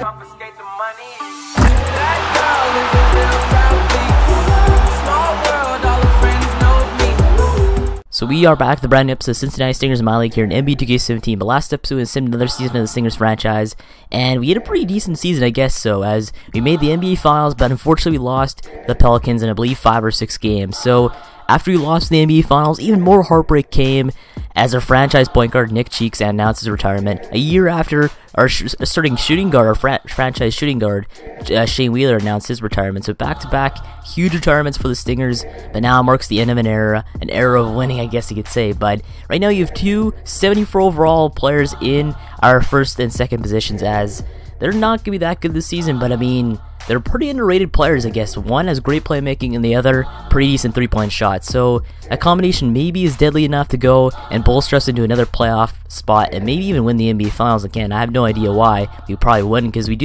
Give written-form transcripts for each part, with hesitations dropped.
confiscate the money. That girl is a real proud small world, all her friends know me. So we are back to the brand new episode of Cincinnati Stingers in my league here in NBA 2K17. But last episode we simmed another season of the Stingers franchise, and we had a pretty decent season, I guess so, as we made the NBA Finals, but unfortunately we lost the Pelicans in I believe 5 or 6 games. So after we lost the NBA Finals, even more heartbreak came as our franchise point guard Nick Cheeks announced his retirement. A year after our starting shooting guard, our franchise shooting guard, Shane Wheeler, announced his retirement. So back-to-back huge retirements for the Stingers, but now marks the end of an era of winning, I guess you could say. But right now you have two 74 overall players in our first and second positions, as they're not going to be that good this season, but I mean, they're pretty underrated players, I guess. One has great playmaking and the other pretty decent three-point shot. So that combination maybe is deadly enough to go and bolster us into another playoff spot and maybe even win the NBA Finals again. I have no idea why. We probably wouldn't, because we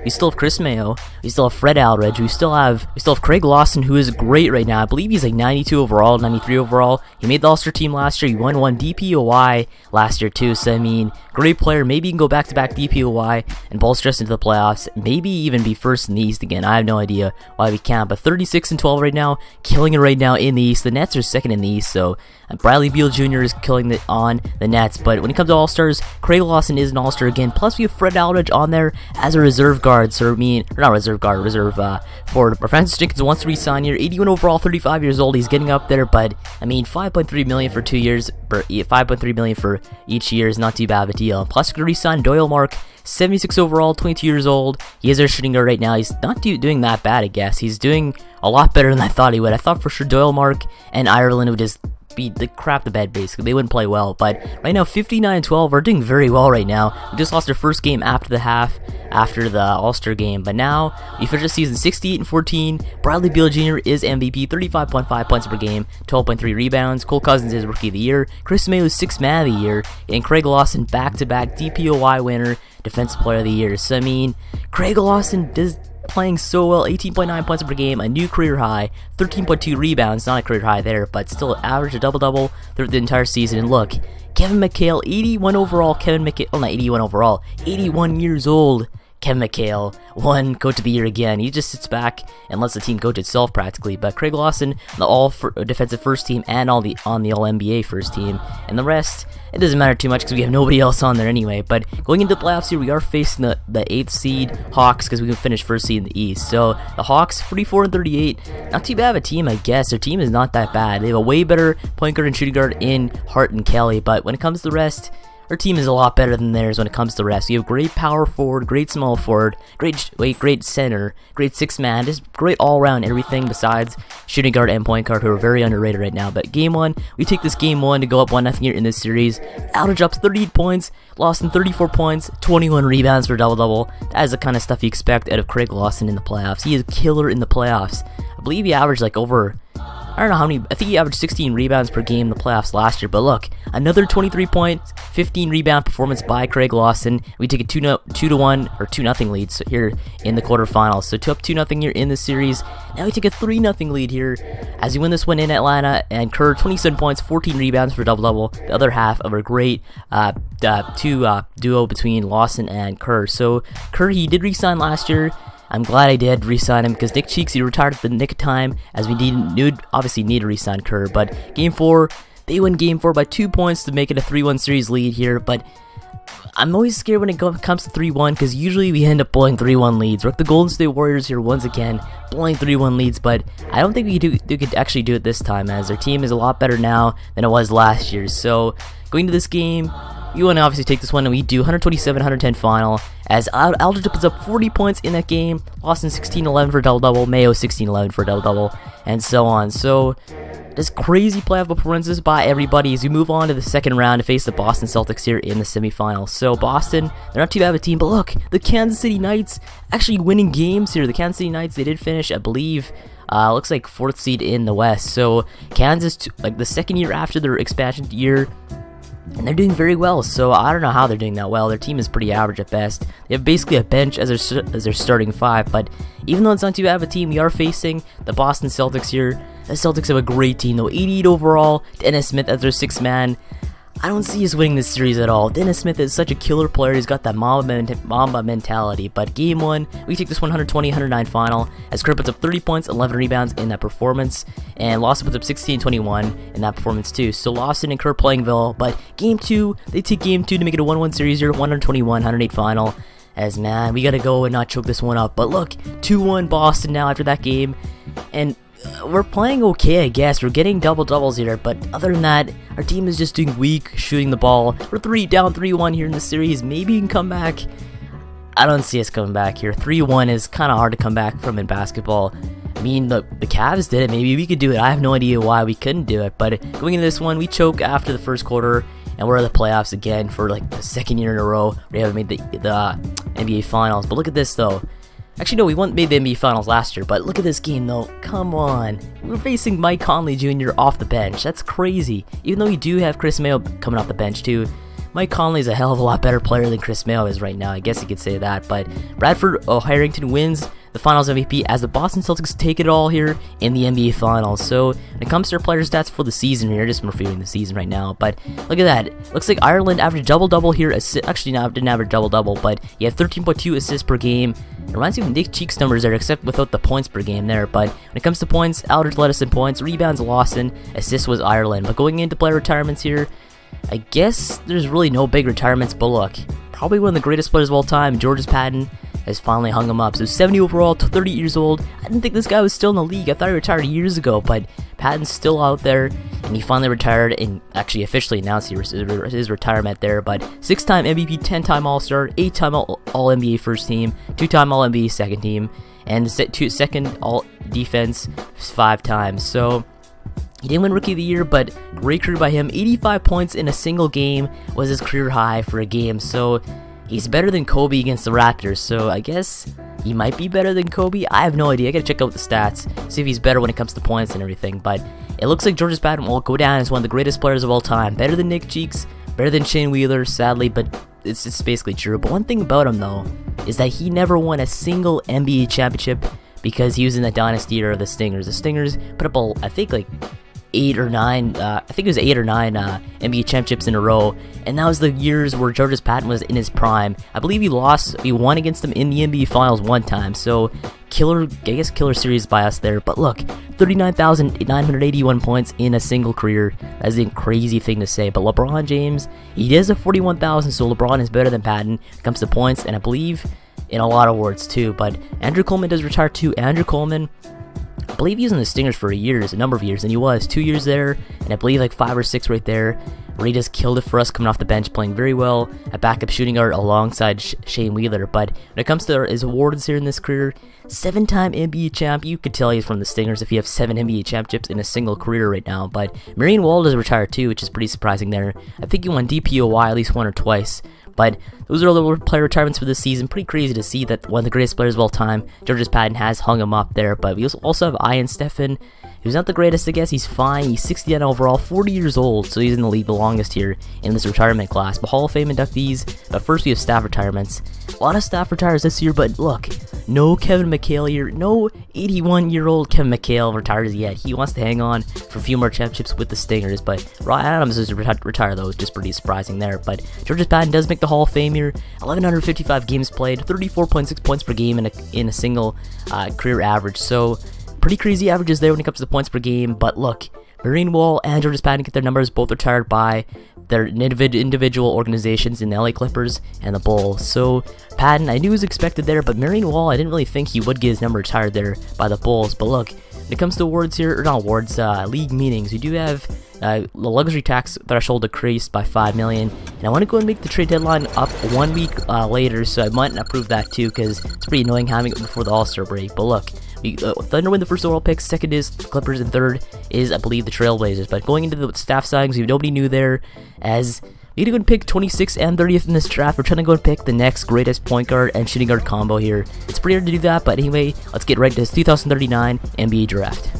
still have Chris Mayo, we still have Fred Aldridge, we still have Craig Lawson, who is great right now. I believe he's like 92 overall, 93 overall. He made the All-Star team last year. He won DPOY last year too. So I mean, great player. Maybe you can go back-to-back DPOY and bolster us into the playoffs. Maybe even be first in the East again. I have no idea why we can't. But 36-12 right now, killing it right now in the East. The Nets are second in the East, so Bradley Beal Jr. is killing it on the Nets. But when it comes to All-Stars, Craig Lawson is an All-Star again. Plus we have Fred Aldridge on there as a reserve guard. So I mean, or not reserve guard, reserve forward. But Francis Jenkins wants to resign here. 81 overall, 35 years old. He's getting up there, but I mean, 5.3 million for 2 years, 5.3 million for each year is not too bad of a deal. Plus we could resign Doyle Mark, 76 overall, 22 years old. He is our shooting guard right now. He's not doing that bad, I guess. He's doing a lot better than I thought he would. I thought for sure Doyle Mark and Ireland would just beat the crap the bed, basically. They wouldn't play well, but right now 59-12, we're doing very well right now. We just lost our first game after the half, after the All-Star game, but now we finished the season 68-14. Bradley Beal Jr. is MVP, 35.5 points per game, 12.3 rebounds. Cole Cousins is Rookie of the Year. Chris Mayo is 6th Man of the Year, and Craig Lawson back-to-back DPOY winner, Defensive Player of the Year. So I mean, Craig Lawson does playing so well, 18.9 points per game, a new career high, 13.2 rebounds, not a career high there, but still average a double-double throughout the entire season. And look, Kevin McHale, 81 overall, well, not 81 overall, 81 years old. Kevin McHale won Coach of the Year again. He just sits back and lets the team coach itself practically. But Craig Lawson, the all-defensive first team and on the All-NBA first team. And the rest, it doesn't matter too much because we have nobody else on there anyway. But going into the playoffs here, we are facing the 8th seed Hawks because we can finish first seed in the East. So the Hawks, 44-38, not too bad of a team, I guess. Their team is not that bad. They have a way better point guard and shooting guard in Hart and Kelly. But when it comes to the rest, our team is a lot better than theirs when it comes to the rest. We have great power forward, great small forward, great center, great 6th man, just great all-around everything besides shooting guard and point guard, who are very underrated right now. But game 1, we take this game 1 to go up 1-0 here in this series. Aldridge up 38 points, Lawson 34 points, 21 rebounds for a double-double. That is the kind of stuff you expect out of Craig Lawson in the playoffs. He is a killer in the playoffs. I believe he averaged like over, I don't know how many, I think he averaged 16 rebounds per game in the playoffs last year. But look, another 23 points, 15 rebound performance by Craig Lawson. We take a 2-1 or 2-0 lead here in the quarterfinals. So up 2-0 here in this series. Now we take a 3-0 lead here as we win this one in Atlanta. And Kerr, 27 points, 14 rebounds for a double-double. The other half of a great duo between Lawson and Kerr. So Kerr, he did re-sign last year. I'm glad I did re-sign him because Nick Cheeks, he retired at the nick of time, as we obviously need to re-sign Kerr. But game 4, they win game 4 by 2 points to make it a 3-1 series lead here. But I'm always scared when it comes to 3-1 because usually we end up blowing 3-1 leads. We're like the Golden State Warriors here once again, blowing 3-1 leads. But I don't think we could actually do it this time, as their team is a lot better now than it was last year. So going to this game, we want to obviously take this one, and we do 127-110 final, as Aldridge puts up 40 points in that game, Lawson 16-11 for a double-double, Mayo 16-11 for a double-double, and so on. So just crazy playoff performances by everybody as we move on to the second round to face the Boston Celtics here in the semifinals. So Boston, they're not too bad of a team, but look, the Kansas City Knights actually winning games here. The Kansas City Knights, they did finish, I believe, looks like 4th seed in the West. So Kansas, like the second year after their expansion year, and they're doing very well. So I don't know how they're doing that well. Their team is pretty average at best. They have basically a bench as their starting 5. But even though it's not too bad of a team, we are facing the Boston Celtics here. The Celtics have a great team though. 88 overall. Dennis Smith as their 6th man. I don't see us winning this series at all. Dennis Smith is such a killer player. He's got that Mamba mentality. But game 1, we take this 120-109 final, as Kerr puts up 30 points, 11 rebounds in that performance, and Lawson puts up 16-21 in that performance too. So Lawson and Kerr playing well. But game 2, they take game 2 to make it a 1-1 series here, 121-108 final. As man, we gotta go and not choke this one up. But look, 2-1 Boston now after that game, and we're playing okay, I guess. We're getting double-doubles here, but other than that, our team is just doing weak shooting the ball. We're down 3-1 here in the series. Maybe you can come back. I don't see us coming back here. 3-1 is kind of hard to come back from in basketball. I mean, the Cavs did it. Maybe we could do it. I have no idea why we couldn't do it, but going into this one, we choke after the first quarter, and we're in the playoffs again for like the second year in a row. We haven't made the NBA Finals, but look at this though. Actually, no, we made the NBA Finals last year, but look at this game, though. Come on. We're facing Mike Conley Jr. off the bench. That's crazy. Even though we do have Chris Mayo coming off the bench, too. Mike Conley's a hell of a lot better player than Chris Mayo is right now. I guess you could say that. But Bradford Harrington wins the Finals MVP as the Boston Celtics take it all here in the NBA Finals. So when it comes to their player stats for the season here, just reviewing the season right now. But look at that. Looks like Ireland averaged double-double here. Actually, no, didn't average double-double, but he had 13.2 assists per game. It reminds me of Nick Cheek's numbers there, except without the points per game there. But when it comes to points, Aldridge led us in points, rebounds Lawson, assists was Ireland. But going into player retirements here, I guess there's really no big retirements, but look, probably one of the greatest players of all time, Georges Patton, has finally hung him up. So 70 overall, 30 years old. I didn't think this guy was still in the league. I thought he retired years ago, but Patton's still out there, and he finally retired and actually officially announced his retirement there. But 6-time MVP, 10-time All-Star, 8-time All-NBA first team, 2-time All-NBA second team, and second All-Defense 5 times. So he didn't win Rookie of the Year, but great career by him. 85 points in a single game was his career high for a game. So he's better than Kobe against the Raptors, so I guess he might be better than Kobe. I have no idea. I gotta check out the stats, see if he's better when it comes to points and everything. But it looks like Georges Patton will go down as one of the greatest players of all time. Better than Nick Cheeks, better than Shane Wheeler, sadly, but it's just basically true. But one thing about him, though, is that he never won a single NBA championship because he was in the dynasty era of the Stingers. The Stingers put up, I think, like 8 or 9, I think it was 8 or 9 NBA championships in a row, and that was the years where Georges Patton was in his prime. I believe he won against them in the NBA Finals one time, so killer series by us there. But look, 39,981 points in a single career. That's a crazy thing to say. But LeBron James, he does have 41,000, so LeBron is better than Patton when it comes to points, and I believe in a lot of awards too. But Andrew Coleman does retire too. Andrew Coleman, I believe he was in the Stingers for a number of years, and he was 2 years there, and I believe like 5 or 6 right there, where he just killed it for us coming off the bench, playing very well at backup shooting guard alongside Shane Wheeler. But when it comes to his awards here in this career, 7-time NBA champ. You could tell he's from the Stingers if you have 7 NBA championships in a single career right now. But Marion Wald is retired too, which is pretty surprising there. I think he won DPOY at least 1 or twice. But those are all the player retirements for this season. Pretty crazy to see that one of the greatest players of all time, Georges Patton, has hung him up there. But we also have Ian Steffen. He's not the greatest, I guess. He's fine. He's 69 overall, 40 years old, so he's in the league the longest here in this retirement class. But Hall of Fame inductees. But first we have staff retirements. A lot of staff retires this year, but look, no Kevin McHale here. No 81-year-old Kevin McHale retires yet. He wants to hang on for a few more championships with the Stingers. But Ryan Adams is retired, though. It's just pretty surprising there. But Georges Patton does make the Hall of Fame here. 1,155 games played, 34.6 points per game in a single career average. So pretty crazy averages there when it comes to the points per game. But look, Marine Wall and Georges Patton get their numbers both retired by their individual organizations in the LA Clippers and the Bulls. So Patton, I knew was expected there, but Marine Wall, I didn't really think he would get his number retired there by the Bulls. But look, when it comes to awards here, or not awards, league meetings, we do have the luxury tax threshold decreased by 5 million, and I want to go and make the trade deadline up 1 week later, so I might approve that too, because it's pretty annoying having it before the All-Star break. But look, Thunder win the first overall pick, second is the Clippers, and third is, I believe, the Trailblazers. But going into the staff signings, we have nobody new there, as we need to go and pick 26th and 30th in this draft. We're trying to go and pick the next greatest point guard and shooting guard combo here. It's pretty hard to do that, but anyway, let's get right to this 2039 NBA draft.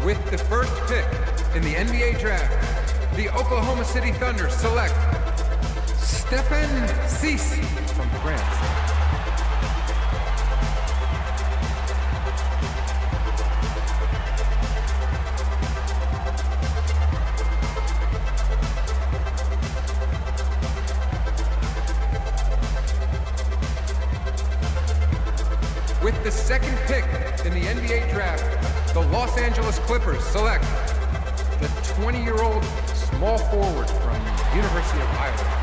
With the first pick in the NBA draft, the Oklahoma City Thunder select Stephen Cisse from France. second pick in the NBA draft, the Los Angeles Clippers select the 20-year-old small forward from the University of Iowa.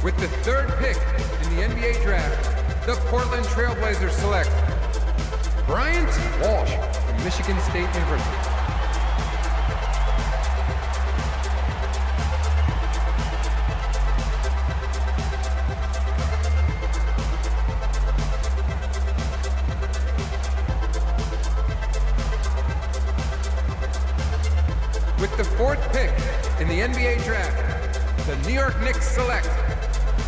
With the third pick in the NBA draft, the Portland Trail Blazers select Bryant Walsh from Michigan State University. With the fourth pick in the NBA draft, the New York Knicks select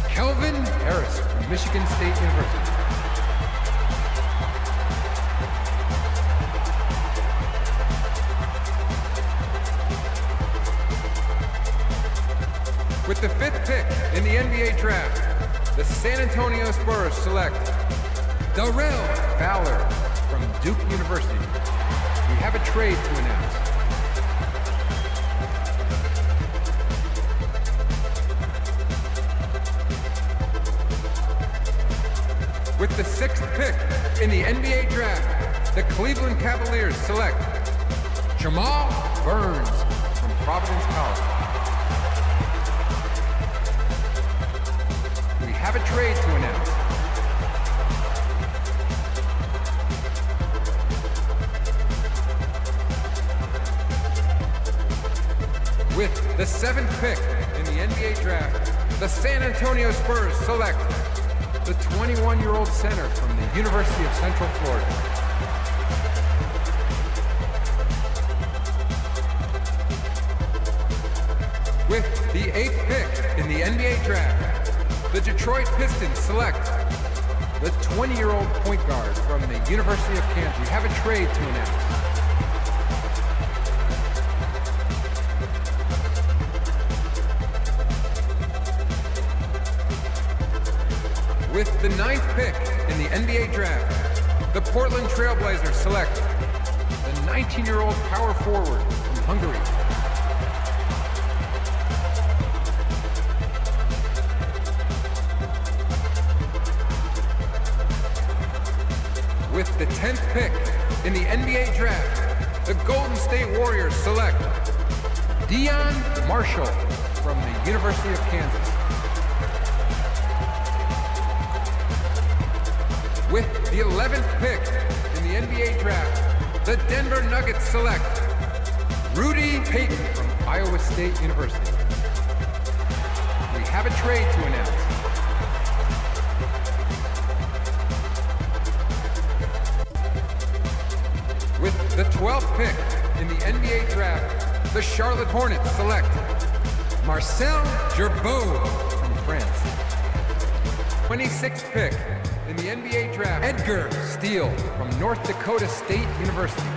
Kelvin Harris from Michigan State University. With the fifth pick in the NBA draft, the San Antonio Spurs select Darrell Fowler from Duke University. We have a trade to announce. With the sixth pick in the NBA draft, the Cleveland Cavaliers select Jamal Burns from Providence College. We have a trade to announce. With the seventh pick in the NBA draft, the San Antonio Spurs select the 21-year-old center from the University of Central Florida. With the eighth pick in the NBA draft, the Detroit Pistons select the 20-year-old point guard from the University of Kansas. We have a trade to announce. With the ninth pick in the NBA draft, the Portland Trail Blazers select the 19-year-old power forward from Hungary. With the 10th pick in the NBA draft, the Golden State Warriors select Dion Marshall from the University of Kansas. With the 11th pick in the NBA draft, the Denver Nuggets select Rudy Payton from Iowa State University. We have a trade to announce. With the 12th pick in the NBA draft, the Charlotte Hornets select Marcel Gerbeau from France. 26th pick in the NBA draft, Edgar Steele from North Dakota State University.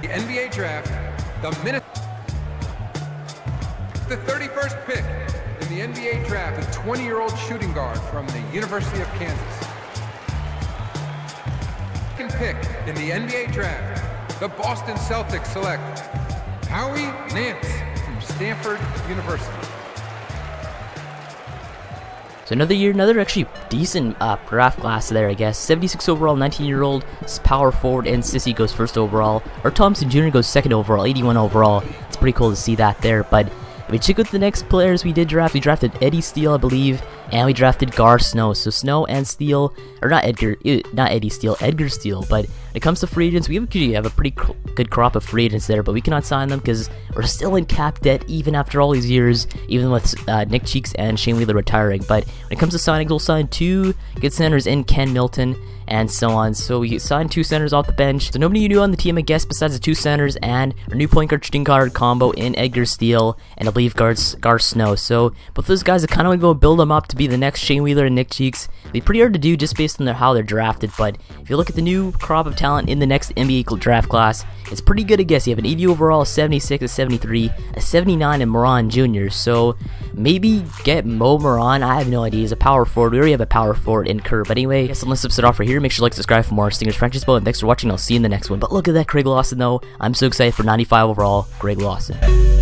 The NBA draft, the 31st pick in the NBA draft, a 20-year-old shooting guard from the University of Kansas. Second pick in the NBA draft, the Boston Celtics select Howie Nance from Stanford University. So another actually decent draft class there, I guess. 76 overall, 19-year-old power forward, and Sissy goes first overall. Or Thompson Jr. goes second overall, 81 overall. It's pretty cool to see that there. But if we check out the next players we did draft, we drafted Eddie Steele, I believe, and we drafted Gar Snow. So Snow and Steele, or not Eddie Steele, Edgar Steele. But when it comes to free agents, we have a pretty good crop of free agents there, but we cannot sign them because we're still in cap debt even after all these years, even with Nick Cheeks and Shane Wheeler retiring. But when it comes to signings, we'll sign 2 good centers in Ken Milton and so on. So we signed 2 centers off the bench. So nobody new on the team, I guess, besides the 2 centers and our new point guard shooting guard combo in Edgar Steele and I believe Gar Snow. So both those guys, I kind of want to go build them up to be the next Shane Wheeler and Nick Cheeks. It'd be pretty hard to do just based on how they're drafted, but if you look at the new crop of talent in the next NBA draft class. It's pretty good to guess. You have an 80 overall, a 76, a 73, a 79 in Moran Jr. So maybe get Mo Moran. I have no idea. He's a power forward. We already have a power forward in Kerr. But anyway, I guess let's episode off right here. Make sure to like, subscribe for more Stingers franchise ball. And thanks for watching. I'll see you in the next one. But look at that Greg Lawson though. I'm so excited for 95 overall, Greg Lawson.